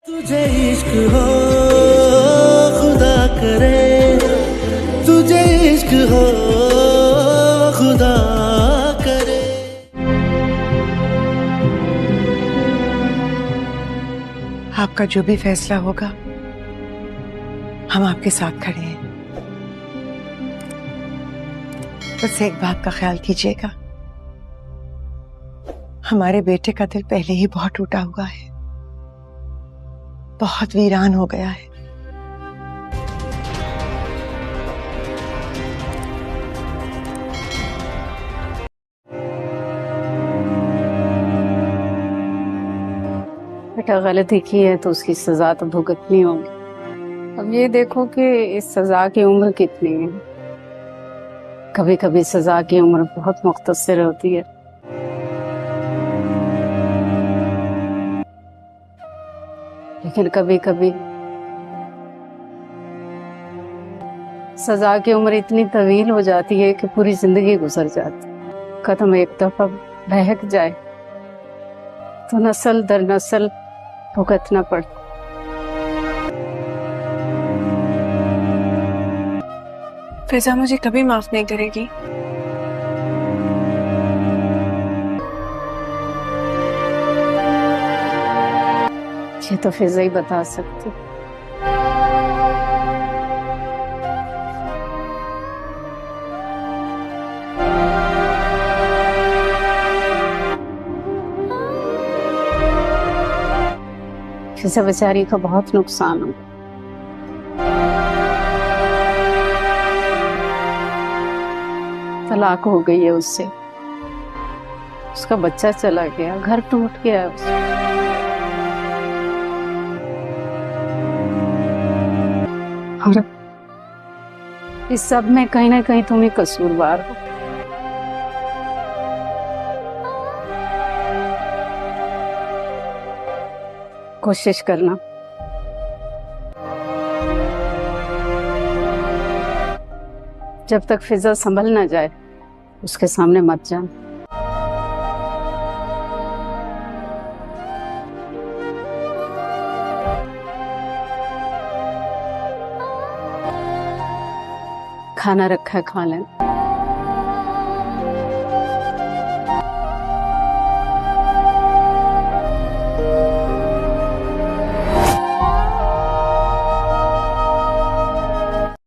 तुझे इश्क हो खुदा करे, तुझे इश्क हो खुदा करे। आपका जो भी फैसला होगा हम आपके साथ खड़े हैं। बस एक बात का ख्याल कीजिएगा, हमारे बेटे का दिल पहले ही बहुत टूटा हुआ है, बहुत वीरान हो गया है। बेटा गलती की है तो उसकी सजा तो भुगतनी होगी। अब ये देखो कि इस सजा की उम्र कितनी है। कभी कभी सजा की उम्र बहुत मुख्तसर होती है। लेकिन कभी कभी सजा की उम्र इतनी तवील हो जाती है कि पूरी जिंदगी गुजर जाती है। कदम एक दफा बहक जाए तो नस्ल दर नस्ल भुगतना पड़ता। फिजा मुझे कभी माफ नहीं करेगी। ये तो फिजा ही बता सकती। फिजा बेचारी का बहुत नुकसान हो। तलाक हो गई है उससे, उसका बच्चा चला गया, घर टूट गया उसका। और इस सब में कहीं ना कहीं तुम ही कसूरवार हो। कोशिश करना जब तक फिजा संभल ना जाए उसके सामने मत जाना। खाना रखा है, खा लेना।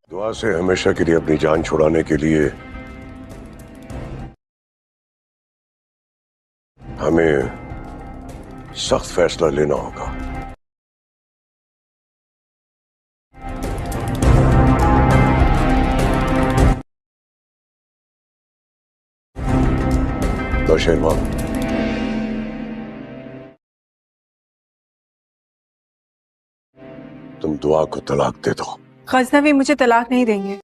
दुआ से हमेशा के लिए अपनी जान छुड़ाने के लिए हमें सख्त फैसला लेना होगा। नौशेरमा, तुम दुआ को तलाक दे दो। गजनवी मुझे तलाक नहीं देंगे।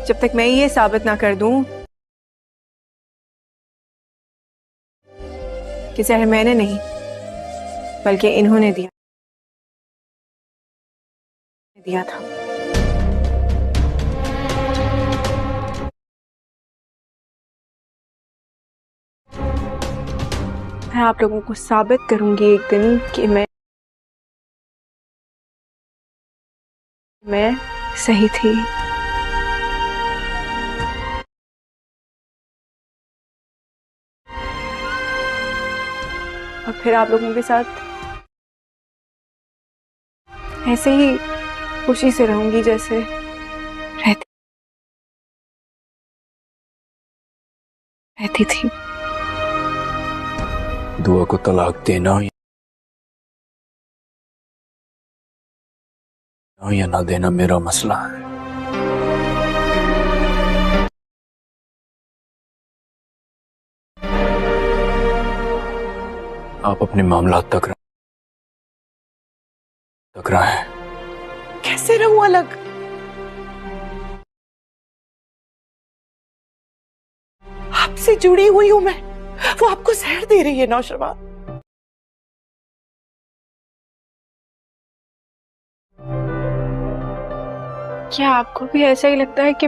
जब तक मैं ये साबित ना कर दूं कि जहर मैंने नहीं बल्कि इन्होंने दिया था। मैं आप लोगों को साबित करूंगी एक दिन कि मैं सही थी। और फिर आप लोगों के साथ ऐसे ही खुशी से रहूंगी जैसे रहती थी। दुआ को तलाक देना या ना देना मेरा मसला है। आप अपने मामला तक रहे। कैसे रहूं अलग? आपसे जुड़ी हुई हूं मैं, वो आपको जहर दे रही है नौशरवा। क्या आपको भी ऐसा ही लगता है कि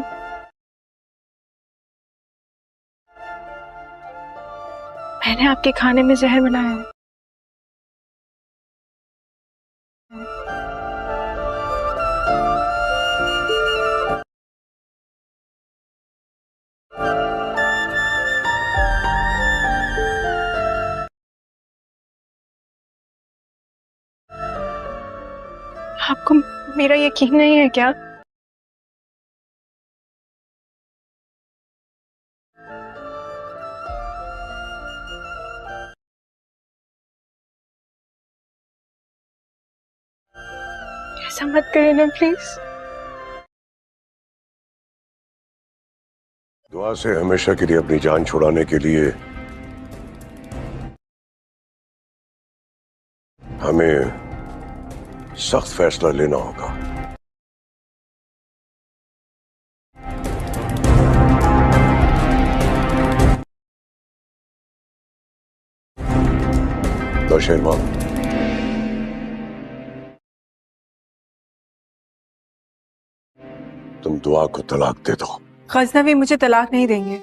मैंने आपके खाने में जहर मिलाया है? आपको मेरा यकीन नहीं है क्या? ऐसा मत करिए ना प्लीज। दुआ से हमेशा के लिए अपनी जान छुड़ाने के लिए हमें सख्त फैसला लेना होगा। नौशेरमा, तुम दुआ को तलाक दे दो। गजनवी मुझे तलाक नहीं देंगे।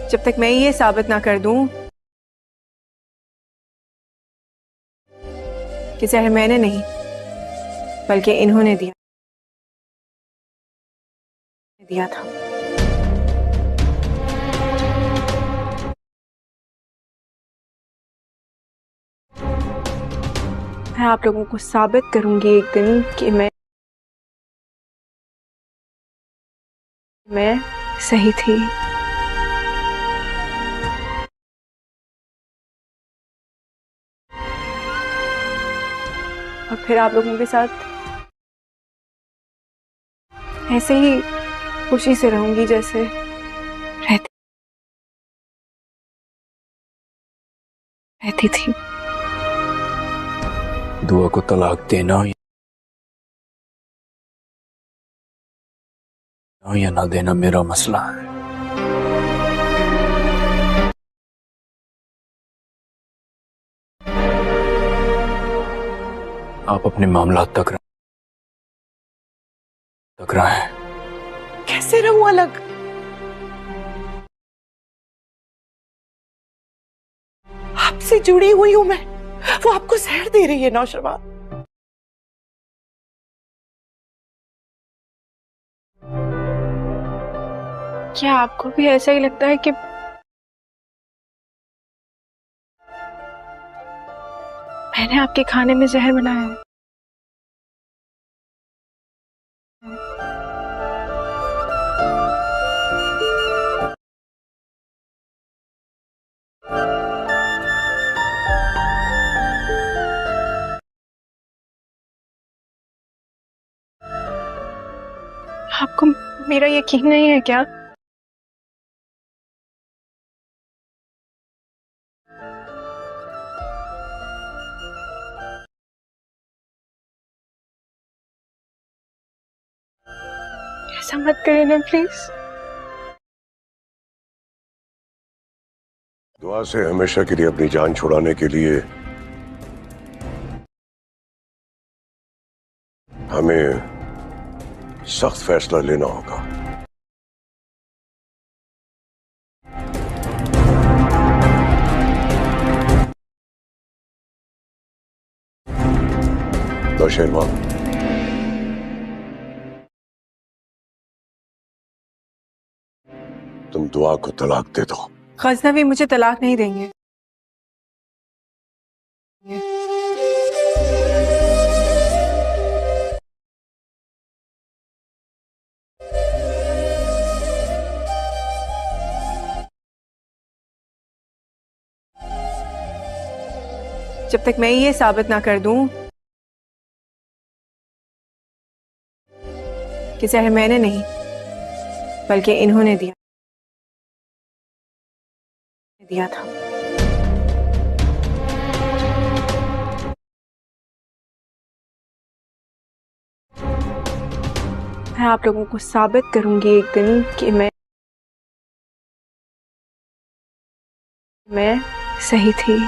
जब तक मैं ये साबित ना कर दूं कि जहर मैंने नहीं बल्कि इन्होंने दिया था। मैं आप लोगों को साबित करूंगी एक दिन कि मैं सही थी। और फिर आप लोगों के साथ ऐसे ही खुशी से रहूंगी जैसे रहती थी। दुआ को तलाक देना या ना देना मेरा मसला है। आप अपने मामला तक रहें। कैसे रहूं अलग? आपसे जुड़ी हुई हूं मैं, वो आपको जहर दे रही है नौशरमा। क्या आपको भी ऐसा ही लगता है कि मैंने आपके खाने में जहर मिलाया है? आपको मेरा यकीन नहीं है क्या? ऐसा मत करिए ना प्लीज। दुआ से हमेशा के लिए अपनी जान छुड़ाने के लिए हमें सख्त फैसला लेना होगा। नौशेरमा, तुम दुआ को तलाक दे दो। गजनवी मुझे तलाक नहीं देंगे। जब तक मैं ये साबित ना कर दूं कि जहर मैंने नहीं बल्कि इन्होंने दिया था। मैं आप लोगों को साबित करूंगी एक दिन कि मैं सही थी।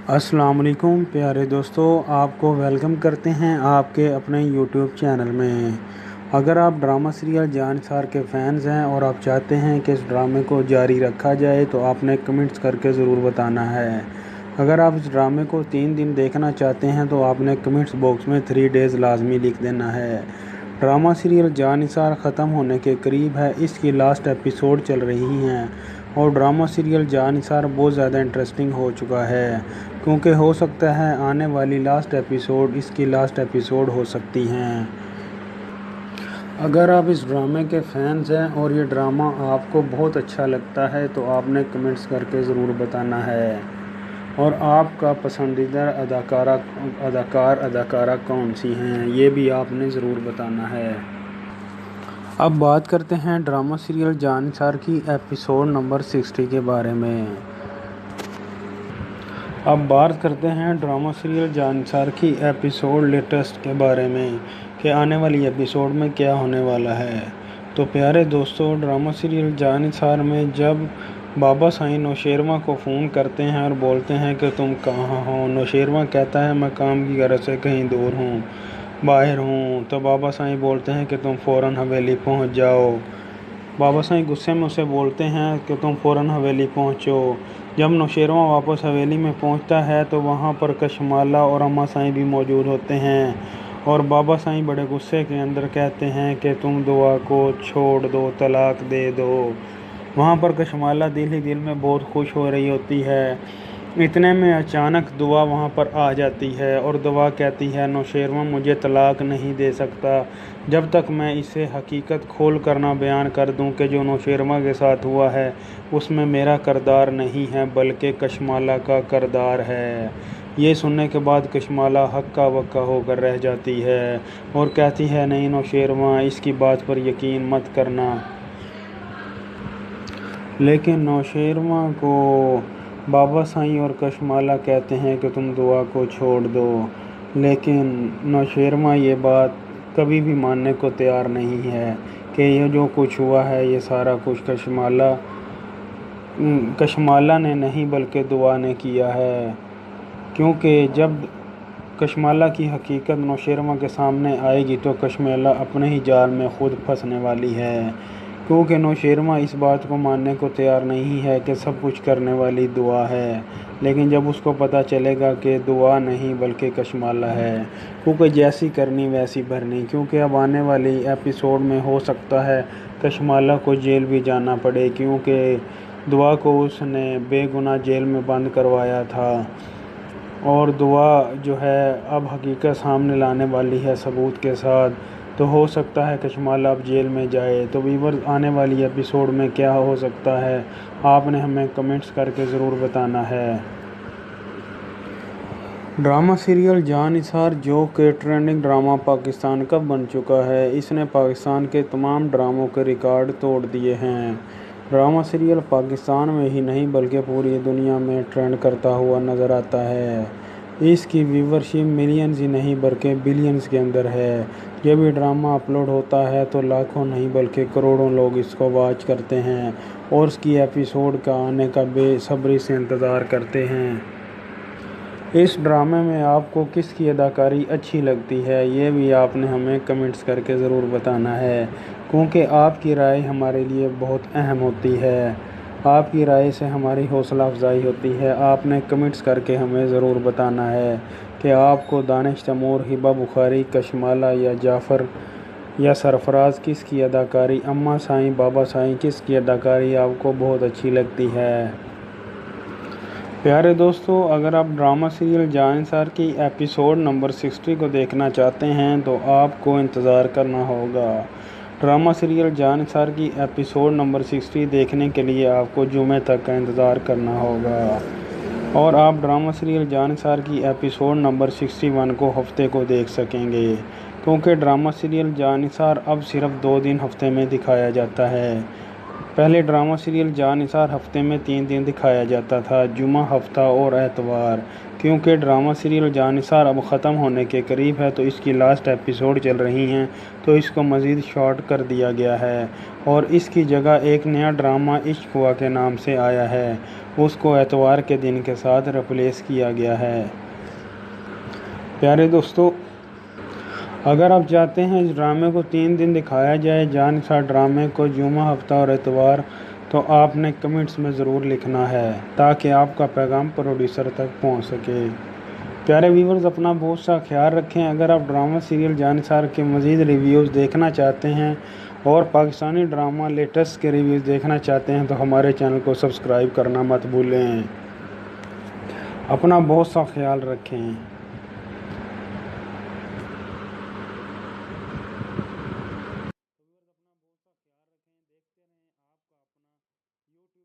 अस्सलाम वालेकुम प्यारे दोस्तों, आपको वेलकम करते हैं आपके अपने यूट्यूब चैनल में। अगर आप ड्रामा सीरियल जानिसार के फैंस हैं और आप चाहते हैं कि इस ड्रामे को जारी रखा जाए तो आपने कमेंट्स करके ज़रूर बताना है। अगर आप इस ड्रामे को 3 दिन देखना चाहते हैं तो आपने कमेंट्स बॉक्स में 3 डेज़ लाजमी लिख देना है। ड्रामा सीरियल जानिसार ख़त्म होने के करीब है, इसकी लास्ट एपिसोड चल रही हैं और ड्रामा सीरियल जानिसार बहुत ज़्यादा इंटरेस्टिंग हो चुका है, क्योंकि हो सकता है आने वाली लास्ट एपिसोड इसकी लास्ट एपिसोड हो सकती हैं। अगर आप इस ड्रामे के फैंस हैं और ये ड्रामा आपको बहुत अच्छा लगता है तो आपने कमेंट्स करके ज़रूर बताना है। और आपका पसंदीदा अदाकारा कौन सी हैं ये भी आपने ज़रूर बताना है। अब बात करते हैं ड्रामा सीरियल जानिसार की एपिसोड नंबर 60 के बारे में। अब बात करते हैं ड्रामा सीरियल जानिसार की एपिसोड लेटेस्ट के बारे में कि आने वाली एपिसोड में क्या होने वाला है। तो प्यारे दोस्तों, ड्रामा सीरियल जानिसार में जब बाबा साईं नौशेरमा को फ़ोन करते हैं और बोलते हैं कि तुम कहाँ हो, नौशेरमा कहता है मैं काम की गरज से कहीं दूर हूँ, बाहर हूँ। तो बाबा साईं बोलते हैं कि तुम फ़ौरन हवेली पहुँच जाओ। बाबा साईं गुस्से में उसे बोलते हैं कि तुम फ़ौरन हवेली पहुँचो। जब नौशेरमा वापस हवेली में पहुँचता है तो वहाँ पर कशमाला और अम्मा साईं भी मौजूद होते हैं और बाबा साईं बड़े गुस्से के अंदर कहते हैं कि तुम दुआ को छोड़ दो, तलाक दे दो। वहाँ पर कशमाला दिल ही दिल में बहुत खुश हो रही होती है। इतने में अचानक दुआ वहाँ पर आ जाती है और दुआ कहती है नौशेरमा मुझे तलाक नहीं दे सकता जब तक मैं इसे हकीकत खोल कर ना बयान कर दूं कि जो नौशेरमा के साथ हुआ है उसमें मेरा किरदार नहीं है बल्कि कशमाला का किरदार है। ये सुनने के बाद कशमाला हक्का बक्का होकर रह जाती है और कहती है नहीं नौशेरमा, इसकी बात पर यकीन मत करना। लेकिन नौशेरमा को बाबा साईं और कशमाला कहते हैं कि तुम दुआ को छोड़ दो, लेकिन नौशेरमा ये बात कभी भी मानने को तैयार नहीं है कि ये जो कुछ हुआ है ये सारा कुछ कशमाला कशमाला ने नहीं बल्कि दुआ ने किया है, क्योंकि जब कशमाला की हकीकत नौशेरमा के सामने आएगी तो कशमाला अपने ही जाल में खुद फंसने वाली है, क्योंकि नौशेरमा इस बात को मानने को तैयार नहीं है कि सब कुछ करने वाली दुआ है। लेकिन जब उसको पता चलेगा कि दुआ नहीं बल्कि कशमाला है, क्योंकि जैसी करनी वैसी भरनी, क्योंकि अब आने वाली एपिसोड में हो सकता है कशमाला को जेल भी जाना पड़े, क्योंकि दुआ को उसने बेगुनाह जेल में बंद करवाया था और दुआ जो है अब हकीकत सामने लाने वाली है सबूत के साथ। तो हो सकता है कशमाला अब जेल में जाए। तो व्यूअर्स, आने वाली एपिसोड में क्या हो सकता है आपने हमें कमेंट्स करके ज़रूर बताना है। ड्रामा सीरियल जानिसार, जो कि ट्रेंडिंग ड्रामा पाकिस्तान का बन चुका है, इसने पाकिस्तान के तमाम ड्रामों के रिकॉर्ड तोड़ दिए हैं। ड्रामा सीरियल पाकिस्तान में ही नहीं बल्कि पूरी दुनिया में ट्रेंड करता हुआ नज़र आता है। इसकी व्यूवरशिप मिलियंस ही नहीं बल्कि बिलियंस के अंदर है। जब भी ड्रामा अपलोड होता है तो लाखों नहीं बल्कि करोड़ों लोग इसको वॉच करते हैं और उसकी एपिसोड का आने का बेसब्री से इंतज़ार करते हैं। इस ड्रामे में आपको किसकी अदाकारी अच्छी लगती है, ये भी आपने हमें कमेंट्स करके ज़रूर बताना है, क्योंकि आपकी राय हमारे लिए बहुत अहम होती है। आपकी राय से हमारी हौसला अफजाई होती है। आपने कमेंट्स करके हमें ज़रूर बताना है कि आपको दानिश तैमूर, हिबा बुखारी, कशमाला या जाफ़र या सरफराज किसकी अदाकारी, अम्मा साईं, बाबा साईं किसकी अदाकारी आपको बहुत अच्छी लगती है। प्यारे दोस्तों, अगर आप ड्रामा सीरियल जानिसार की एपिसोड नंबर 60 को देखना चाहते हैं तो आपको इंतज़ार करना होगा। ड्रामा सीरियल जानिसार की एपिसोड नंबर 60 देखने के लिए आपको जुमे तक का इंतज़ार करना होगा और आप ड्रामा सीरियल जानिसार की एपिसोड नंबर 61 को हफ्ते को देख सकेंगे, क्योंकि ड्रामा सीरियल जानिसार अब सिर्फ 2 दिन हफ्ते में दिखाया जाता है। पहले ड्रामा सीरियल जानिसार हफ्ते में 3 दिन दिखाया जाता था, जुमा, हफ्ता और एतवार। क्योंकि ड्रामा सीरियल जानिसार अब ख़त्म होने के करीब है तो इसकी लास्ट एपिसोड चल रही हैं, तो इसको मज़ीद शॉर्ट कर दिया गया है और इसकी जगह एक नया ड्रामा इश्क हुआ के नाम से आया है, उसको एतवार के दिन के साथ रिप्लेस किया गया है। प्यारे दोस्तों, अगर आप चाहते हैं इस ड्रामे को 3 दिन दिखाया जाए, जानिसार ड्रामे को जुमा, हफ्ता और एतवार, तो आपने कमेंट्स में ज़रूर लिखना है ताकि आपका पैगाम प्रोड्यूसर तक पहुंच सके। प्यारे व्यूवर्स, अपना बहुत सा ख्याल रखें। अगर आप ड्रामा सीरियल जानिसार के मज़ीद रिव्यूज़ देखना चाहते हैं और पाकिस्तानी ड्रामा लेटेस्ट के रिव्यूज़ देखना चाहते हैं तो हमारे चैनल को सब्सक्राइब करना मत भूलें। अपना बहुत सा ख्याल रखें। चाहते हैं कि इस ड्रामे को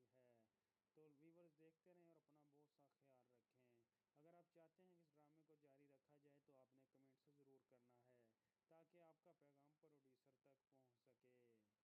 जारी रखा जाए तो आपने कमेंट से ज़रूर करना है ताकि आपका पैगाम प्रोड्यूसर तक पहुंच सके।